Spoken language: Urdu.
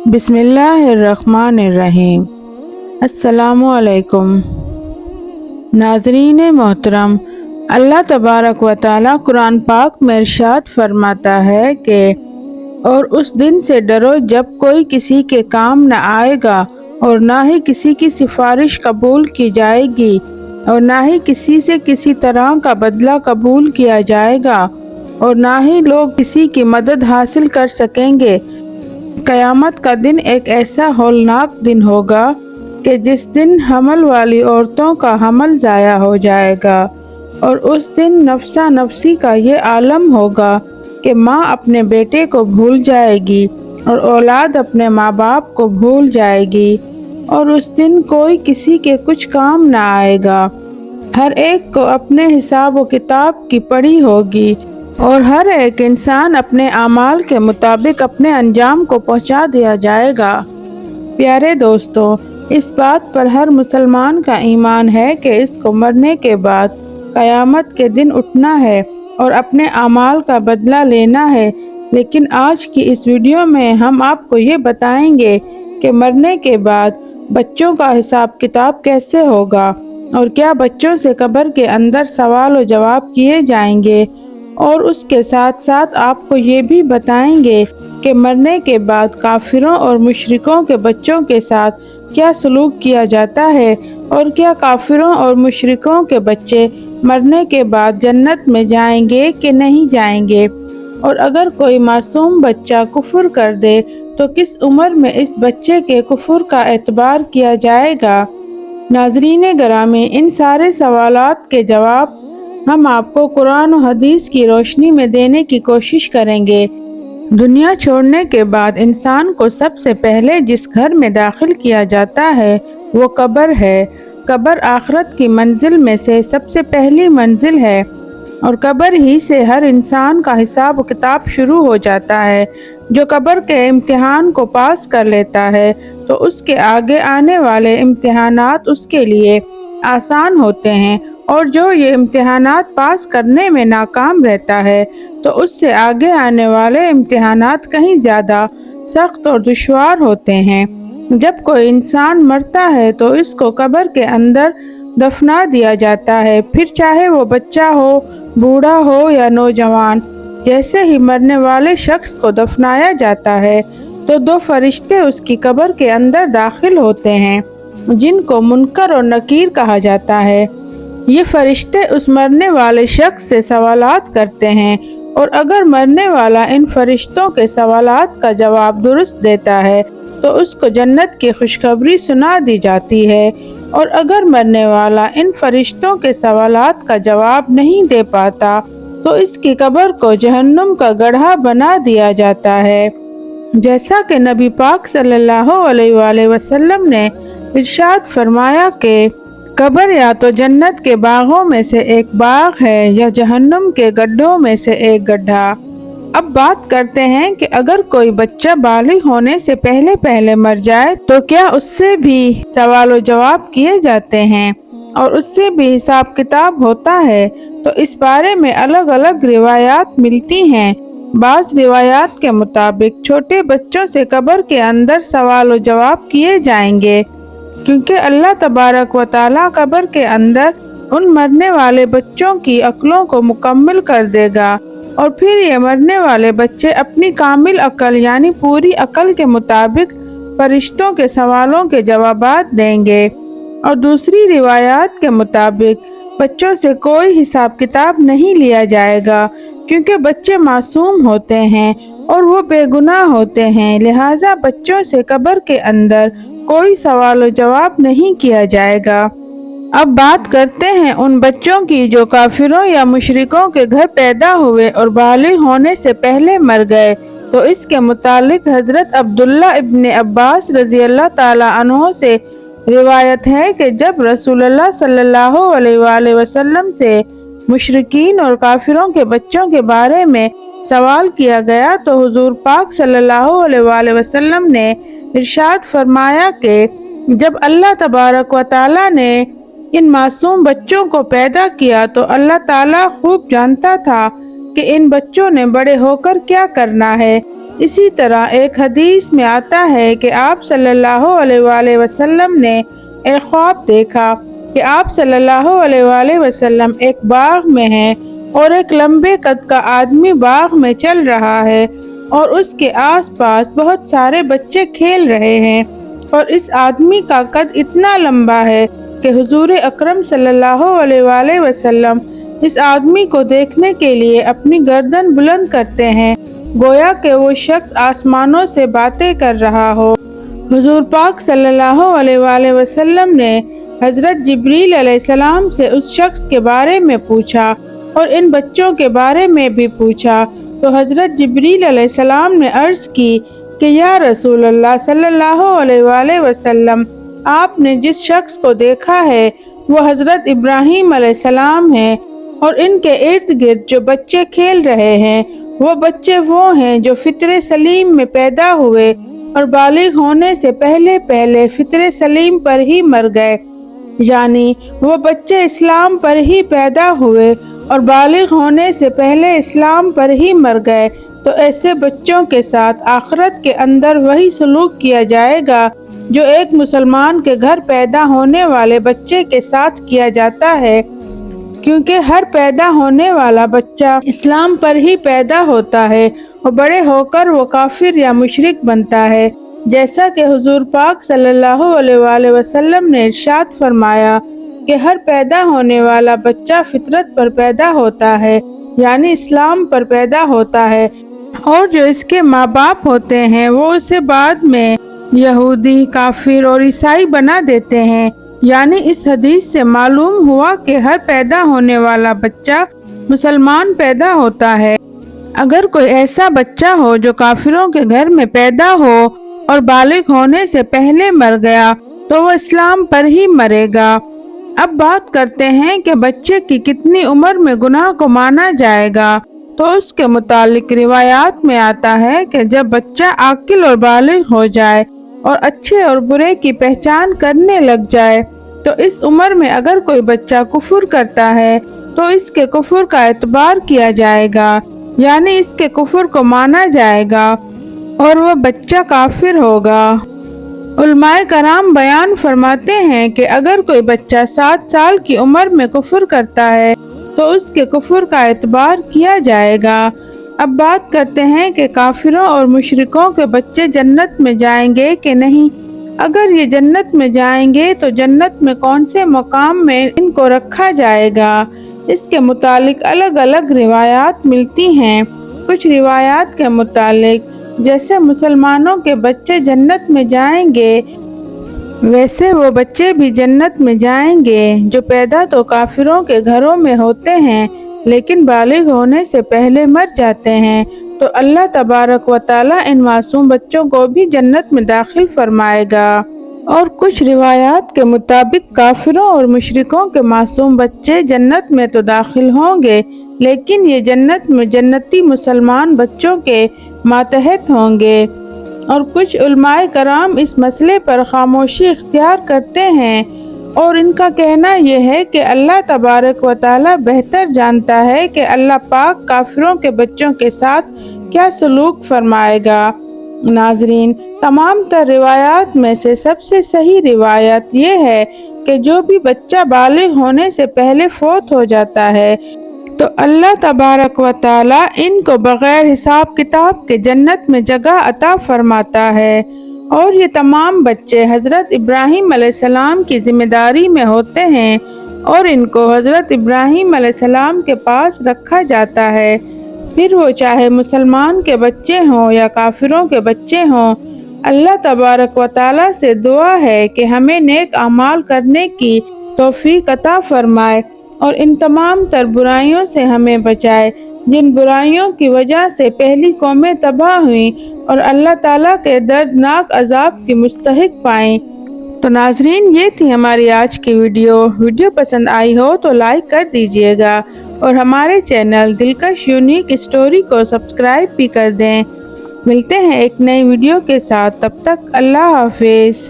بسم اللہ الرحمن الرحیم۔ السلام علیکم ناظرین محترم، اللہ تبارک و تعالیٰ قرآن پاک میں ارشاد فرماتا ہے کہ اور اس دن سے ڈرو جب کوئی کسی کے کام نہ آئے گا اور نہ ہی کسی کی سفارش قبول کی جائے گی اور نہ ہی کسی سے کسی طرح کا بدلہ قبول کیا جائے گا اور نہ ہی لوگ کسی کی مدد حاصل کر سکیں گے۔ قیامت کا دن ایک ایسا ہولناک دن ہوگا کہ جس دن حمل والی عورتوں کا حمل ضائع ہو جائے گا، اور اس دن نفسا نفسی کا یہ عالم ہوگا کہ ماں اپنے بیٹے کو بھول جائے گی اور اولاد اپنے ماں باپ کو بھول جائے گی، اور اس دن کوئی کسی کے کچھ کام نہ آئے گا۔ ہر ایک کو اپنے حساب و کتاب کی پڑی ہوگی اور ہر ایک انسان اپنے اعمال کے مطابق اپنے انجام کو پہنچا دیا جائے گا۔ پیارے دوستو، اس بات پر ہر مسلمان کا ایمان ہے کہ اس کو مرنے کے بعد قیامت کے دن اٹھنا ہے اور اپنے اعمال کا بدلہ لینا ہے۔ لیکن آج کی اس ویڈیو میں ہم آپ کو یہ بتائیں گے کہ مرنے کے بعد بچوں کا حساب کتاب کیسے ہوگا، اور کیا بچوں سے قبر کے اندر سوال و جواب کیے جائیں گے، اور اس کے ساتھ ساتھ آپ کو یہ بھی بتائیں گے کہ مرنے کے بعد کافروں اور مشرکوں کے بچوں کے ساتھ کیا سلوک کیا جاتا ہے، اور کیا کافروں اور مشرکوں کے بچے مرنے کے بعد جنت میں جائیں گے کہ نہیں جائیں گے، اور اگر کوئی معصوم بچہ کفر کر دے تو کس عمر میں اس بچے کے کفر کا اعتبار کیا جائے گا۔ ناظرین گرامی، ان سارے سوالات کے جواب ہم آپ کو قرآن و حدیث کی روشنی میں دینے کی کوشش کریں گے۔ دنیا چھوڑنے کے بعد انسان کو سب سے پہلے جس گھر میں داخل کیا جاتا ہے وہ قبر ہے۔ قبر آخرت کی منزل میں سے سب سے پہلی منزل ہے، اور قبر ہی سے ہر انسان کا حساب و کتاب شروع ہو جاتا ہے۔ جو قبر کے امتحان کو پاس کر لیتا ہے تو اس کے آگے آنے والے امتحانات اس کے لیے آسان ہوتے ہیں، اور جو یہ امتحانات پاس کرنے میں ناکام رہتا ہے تو اس سے آگے آنے والے امتحانات کہیں زیادہ سخت اور دشوار ہوتے ہیں۔ جب کوئی انسان مرتا ہے تو اس کو قبر کے اندر دفنا دیا جاتا ہے، پھر چاہے وہ بچہ ہو، بوڑھا ہو یا نوجوان۔ جیسے ہی مرنے والے شخص کو دفنایا جاتا ہے تو دو فرشتے اس کی قبر کے اندر داخل ہوتے ہیں، جن کو منکر اور نکیر کہا جاتا ہے۔ یہ فرشتے اس مرنے والے شخص سے سوالات کرتے ہیں، اور اگر مرنے والا ان فرشتوں کے سوالات کا جواب درست دیتا ہے تو اس کو جنت کی خوشخبری سنا دی جاتی ہے، اور اگر مرنے والا ان فرشتوں کے سوالات کا جواب نہیں دے پاتا تو اس کی قبر کو جہنم کا گڑھا بنا دیا جاتا ہے۔ جیسا کہ نبی پاک صلی اللہ علیہ وآلہ وسلم نے ارشاد فرمایا کہ قبر یا تو جنت کے باغوں میں سے ایک باغ ہے یا جہنم کے گڈھوں میں سے ایک گڈھا۔ اب بات کرتے ہیں کہ اگر کوئی بچہ بالغ ہونے سے پہلے مر جائے تو کیا اس سے بھی سوال و جواب کیے جاتے ہیں اور اس سے بھی حساب کتاب ہوتا ہے؟ تو اس بارے میں الگ الگ روایات ملتی ہیں۔ بعض روایات کے مطابق چھوٹے بچوں سے قبر کے اندر سوال و جواب کیے جائیں گے، کیونکہ اللہ تبارک و تعالیٰ قبر کے اندر ان مرنے والے بچوں کی عقلوں کو مکمل کر دے گا، اور پھر یہ مرنے والے بچے اپنی کامل عقل یعنی پوری عقل کے مطابق فرشتوں کے سوالوں کے جوابات دیں گے۔ اور دوسری روایات کے مطابق بچوں سے کوئی حساب کتاب نہیں لیا جائے گا، کیونکہ بچے معصوم ہوتے ہیں اور وہ بے گناہ ہوتے ہیں، لہٰذا بچوں سے قبر کے اندر کوئی سوال و جواب نہیں کیا جائے گا۔ اب بات کرتے ہیں ان بچوں کی جو کافروں یا مشرکوں کے گھر پیدا ہوئے اور بالغ ہونے سے پہلے مر گئے۔ تو اس کے متعلق حضرت عبداللہ ابن عباس رضی اللہ تعالی عنہ سے روایت ہے کہ جب رسول اللہ صلی اللہ علیہ وآلہ وسلم سے مشرکین اور کافروں کے بچوں کے بارے میں سوال کیا گیا تو حضور پاک صلی اللہ علیہ وآلہ وسلم نے ارشاد فرمایا کہ جب اللہ تبارک و تعالیٰ نے ان معصوم بچوں کو پیدا کیا تو اللہ تعالیٰ خوب جانتا تھا کہ ان بچوں نے بڑے ہو کر کیا کرنا ہے، اسی طرح ایک حدیث میں آتا ہے کہ آپ صلی اللہ علیہ وآلہ وسلم نے ایک خواب دیکھا کہ آپ صلی اللہ علیہ وآلہ وسلم ایک باغ میں ہیں اور ایک لمبے قد کا آدمی باغ میں چل رہا ہے اور اس کے آس پاس بہت سارے بچے کھیل رہے ہیں، اور اس آدمی کا قد اتنا لمبا ہے کہ حضور اکرم صلی اللہ علیہ وآلہ وسلم اس آدمی کو دیکھنے کے لیے اپنی گردن بلند کرتے ہیں، گویا کہ وہ شخص آسمانوں سے باتیں کر رہا ہو۔ حضور پاک صلی اللہ علیہ وآلہ وسلم نے حضرت جبریل علیہ السلام سے اس شخص کے بارے میں پوچھا اور ان بچوں کے بارے میں بھی پوچھا، تو حضرت جبریل علیہ السلام نے عرض کی کہ یا رسول اللہ صلی اللہ علیہ وآلہ وسلم، آپ نے جس شخص کو دیکھا ہے وہ حضرت ابراہیم علیہ السلام ہیں، اور ان کے ارد گرد جو بچے کھیل رہے ہیں وہ بچے وہ ہیں جو فطر سلیم میں پیدا ہوئے اور بالغ ہونے سے پہلے فطر سلیم پر ہی مر گئے، یعنی وہ بچے اسلام پر ہی پیدا ہوئے اور بالغ ہونے سے پہلے اسلام پر ہی مر گئے، تو ایسے بچوں کے ساتھ آخرت کے اندر وہی سلوک کیا جائے گا جو ایک مسلمان کے گھر پیدا ہونے والے بچے کے ساتھ کیا جاتا ہے، کیونکہ ہر پیدا ہونے والا بچہ اسلام پر ہی پیدا ہوتا ہے اور بڑے ہو کر وہ کافر یا مشرک بنتا ہے، جیسا کہ حضور پاک صلی اللہ علیہ وآلہ وسلم نے ارشاد فرمایا کہ ہر پیدا ہونے والا بچہ فطرت پر پیدا ہوتا ہے، یعنی اسلام پر پیدا ہوتا ہے، اور جو اس کے ماں باپ ہوتے ہیں وہ اسے بعد میں یہودی، کافر اور عیسائی بنا دیتے ہیں۔ یعنی اس حدیث سے معلوم ہوا کہ ہر پیدا ہونے والا بچہ مسلمان پیدا ہوتا ہے۔ اگر کوئی ایسا بچہ ہو جو کافروں کے گھر میں پیدا ہو اور بالغ ہونے سے پہلے مر گیا تو وہ اسلام پر ہی مرے گا۔ اب بات کرتے ہیں کہ بچے کی کتنی عمر میں گناہ کو مانا جائے گا، تو اس کے متعلق روایات میں آتا ہے کہ جب بچہ عاقل اور بالغ ہو جائے اور اچھے اور برے کی پہچان کرنے لگ جائے، تو اس عمر میں اگر کوئی بچہ کفر کرتا ہے تو اس کے کفر کا اعتبار کیا جائے گا، یعنی اس کے کفر کو مانا جائے گا اور وہ بچہ کافر ہوگا۔ علماء کرام بیان فرماتے ہیں کہ اگر کوئی بچہ 7 سال کی عمر میں کفر کرتا ہے تو اس کے کفر کا اعتبار کیا جائے گا۔ اب بات کرتے ہیں کہ کافروں اور مشرکوں کے بچے جنت میں جائیں گے کہ نہیں۔ اگر یہ جنت میں جائیں گے تو جنت میں کون سے مقام میں ان کو رکھا جائے گا، اس کے متعلق الگ الگ روایات ملتی ہیں۔ کچھ روایات کے مطابق جیسے مسلمانوں کے بچے جنت میں جائیں گے ویسے وہ بچے بھی جنت میں جائیں گے جو پیدا تو کافروں کے گھروں میں ہوتے ہیں لیکن بالغ ہونے سے پہلے مر جاتے ہیں، تو اللہ تبارک و تعالی ان معصوم بچوں کو بھی جنت میں داخل فرمائے گا۔ اور کچھ روایات کے مطابق کافروں اور مشرکوں کے معصوم بچے جنت میں تو داخل ہوں گے لیکن یہ جنت میں جنتی مسلمان بچوں کے ماتحت ہوں گے۔ اور کچھ علماء کرام اس مسئلے پر خاموشی اختیار کرتے ہیں اور ان کا کہنا یہ ہے کہ اللہ تبارک و تعالی بہتر جانتا ہے کہ اللہ پاک کافروں کے بچوں کے ساتھ کیا سلوک فرمائے گا۔ ناظرین، تمام تر روایات میں سے سب سے صحیح روایت یہ ہے کہ جو بھی بچہ بالغ ہونے سے پہلے فوت ہو جاتا ہے تو اللہ تبارک و تعالی ان کو بغیر حساب کتاب کے جنت میں جگہ عطا فرماتا ہے، اور یہ تمام بچے حضرت ابراہیم علیہ السلام کی ذمہ داری میں ہوتے ہیں اور ان کو حضرت ابراہیم علیہ السلام کے پاس رکھا جاتا ہے، پھر وہ چاہے مسلمان کے بچے ہوں یا کافروں کے بچے ہوں۔ اللہ تبارک و تعالی سے دعا ہے کہ ہمیں نیک اعمال کرنے کی توفیق عطا فرمائے اور ان تمام تر برائیوں سے ہمیں بچائے جن برائیوں کی وجہ سے پہلی قومیں تباہ ہوئیں اور اللہ تعالیٰ کے دردناک عذاب کی مستحق پائیں۔ تو ناظرین، یہ تھی ہماری آج کی ویڈیو پسند آئی ہو تو لائک کر دیجئے گا اور ہمارے چینل دلکش یونیک اسٹوری کو سبسکرائب بھی کر دیں۔ ملتے ہیں ایک نئی ویڈیو کے ساتھ، تب تک اللہ حافظ۔